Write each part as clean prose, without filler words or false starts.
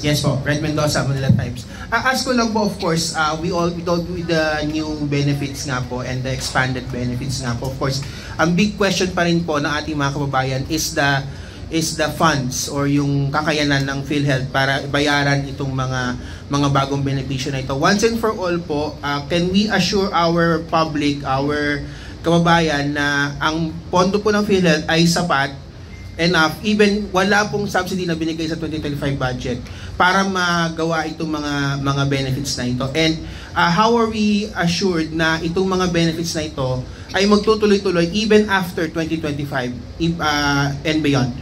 Yes po, Red Mendoza, Manila Times. Ask ko lang po, of course, we all with the new benefits nga po and the expanded benefits nga po, of course, ang big question pa rin po ng ating mga kababayan is the funds or yung kakayanan ng PhilHealth para bayaran itong mga bagong benepisyo na ito. Once and for all po, can we assure our public, our kababayan na ang pondo po ng PhilHealth ay sapat enough, even wala pong subsidy na binigay sa 2025 budget para magawa itong mga benefits na ito? And how are we assured na itong mga benefits na ito ay magtutuloy-tuloy even after 2025 and beyond?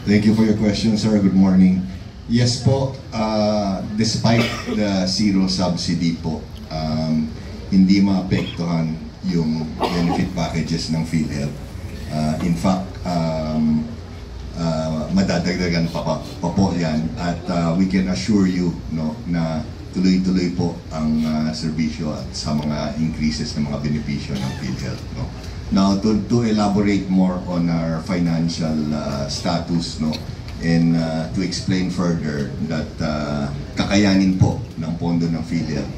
Thank you for your question, sir. Good morning. Yes po, despite the zero subsidy po, hindi maapektuhan yung benefit packages ng PhilHealth. In fact, madadagdagan pa po yan at we can assure you na tuloy-tuloy po ang serbisyo at sa mga increases ng mga benepisyo ng PhilHealth. Now, to elaborate more on our financial status and to explain further that kakayanin po ng pondo ng PhilHealth,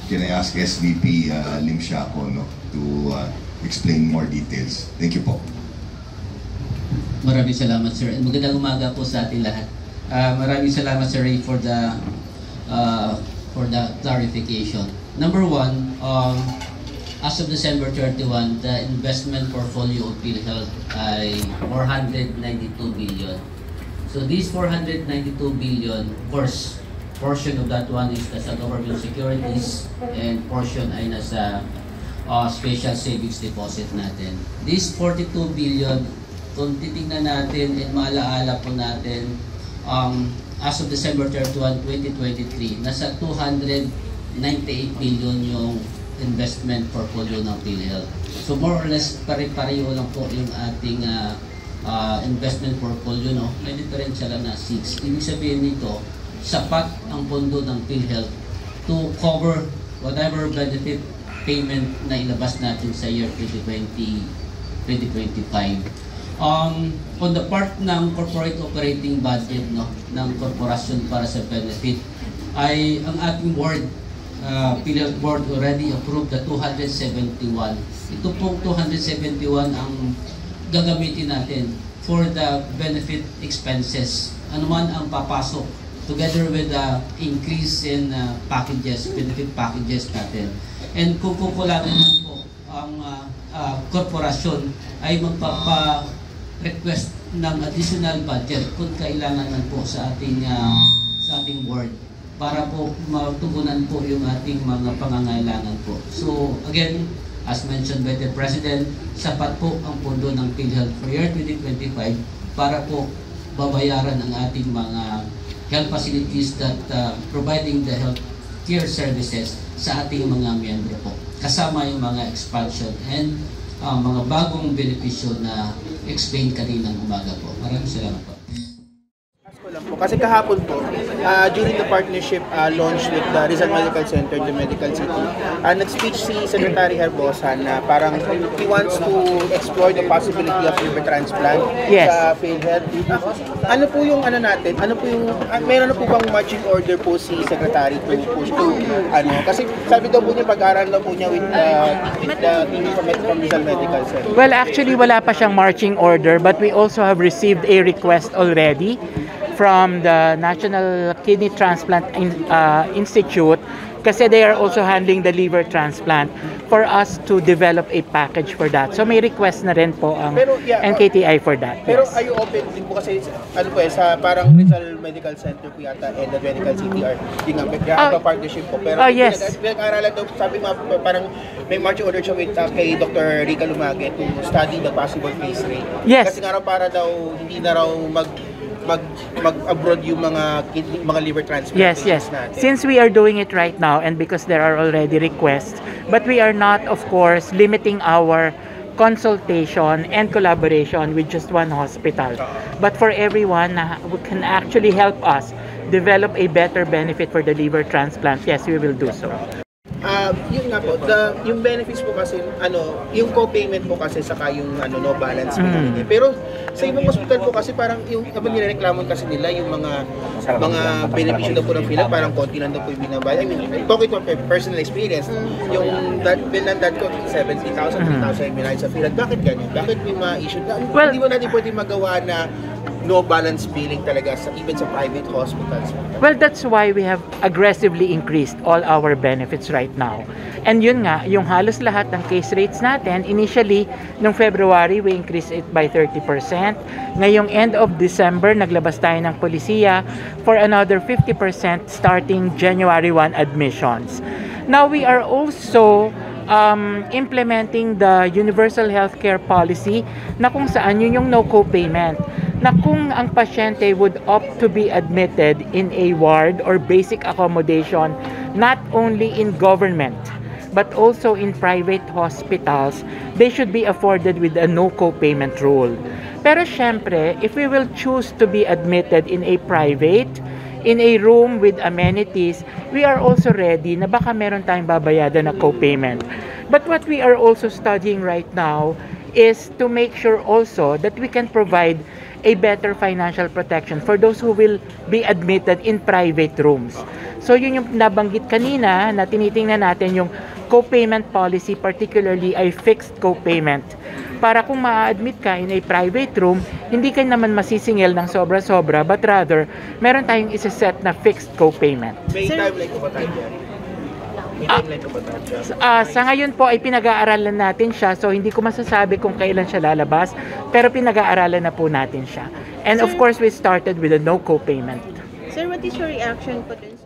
can I ask SVP Lim Siaco to explain more details. Thank you po. Maraming salamat, sir. And magandang umaga po sa ating lahat. Maraming salamat, sir Ray, for the clarification. Number one, as of December 31, the investment portfolio of PhilHealth ay 492 billion. So these 492 billion, of course, portion of that one is nasa government securities and portion ay nasa special savings deposit natin. This 42 billion, kung titingnan natin at maalaala po natin, as of December 31, 2023, nasa 298 billion yung investment portfolio ng PhilHealth. So more or less pare-pareho lang po yung ating investment portfolio, may diferensya lang na 6. Ibig sabihin nito, sapat ang pondo ng PhilHealth to cover whatever benefit payment na ilabas natin sa year 2025. On the part ng corporate operating budget ng korporasyon para sa benefit, ay ang ating board, PhilHealth board already approved the 271. Ito pong 271 ang gagamitin natin for the benefit expenses. Ano man ang papasok together with the increase in packages, benefit packages natin. And kung kukulatin po ang korporasyon ay magpapa-request ng additional budget kung kailangan man po sa ating board para po matugunan po yung ating mga pangangailangan po. So again, as mentioned by the President, sapat po ang pondo ng PhilHealth for year 2025 para po babayaran ang ating mga health facilities that providing the health care services sa ating mga miyembro po. Kasama yung mga expansion and mga bagong benepisyo na explain kaninang umaga po. Maraming salamat po. Kasi kahapon po, during the partnership launch with the Rizal Medical Center, the Medical City, nag-speech si Secretary Herbosa na parang he wants to explore the possibility of liver transplant sa PhilHealth. Ano po yung natin? Ano po yung meron na po bang marching order po si Secretary to push to kasi sabi daw po niya pag-aral daw po niya with the team from Rizal Medical Center. Well, actually wala pa siyang marching order, but we also have received a request already from the National Kidney Transplant Institute, kasi they are also handling the liver transplant, for us to develop a package for that. So may request na rin po ang NKTI for that. Pero are you open din po kasi sa parang Rizal Medical Center po yata and the Medical City are partnership po. Pero yes. Pinag-aralan daw, sabi parang may marching order siya with kay Dr. Rica Lumage to study the possible phase rate. Yes. Kasi nga raw para daw hindi na raw mag-abroad yung mga liver transplant natin. Since we are doing it right now and because there are already requests, but we are not, of course, limiting our consultation and collaboration with just one hospital. But for everyone who can actually help us develop a better benefit for the liver transplant, yes, we will do so. Yun nga po, yung benefits po kasi, yung co-payment po kasi saka yung no balance billing. Pero sa ibang hospital po kasi parang yung nirereklamo kasi nila yung mga benepisyo na po ng PhilHealth, parang konti lang na po yung binabayad. I mean, talking to personal experience, yung bill ng dad ko, 70,000, 3,000 yung binayad sa PhilHealth. Bakit ganyan? Bakit may mga issue? Hindi mo natin pwede magawa na no balance billing talaga even sa private hospitals. Well, that's why we have aggressively increased all our benefits right now. And yun nga, yung halos lahat ng case rates natin, initially, nung February, we increased it by 30%. Ngayong end of December, naglabas tayo ng polisiya for another 50% starting January 1 admissions. Now, we are also implementing the universal healthcare policy na kung saan yun yung no co-payment, na kung ang pasyente would opt to be admitted in a ward or basic accommodation, not only in government but also in private hospitals, they should be afforded with a no co-payment rule. Pero syempre, if we will choose to be admitted in a private, in a room with amenities, we are also ready na baka meron tayong babayadan na co-payment. But what we are also studying right now is to make sure also that we can provide a better financial protection for those who will be admitted in private rooms. So yun yung nabanggit kanina na tinitingnan natin yung co-payment policy, particularly ay fixed co-payment. Para kung ma-admit ka in a private room, hindi ka naman masisingil ng sobra-sobra, but rather, meron tayong isa-set na fixed co-payment. May timeline ko ba tayo dyan? May timeline ko ba tayo dyan? Sa ngayon po ay pinag-aaralan natin siya, so hindi ko masasabi kung kailan siya lalabas, pero pinag-aaralan na po natin siya. And of course, we started with a no co-payment. Sir, what is your reaction po dun sa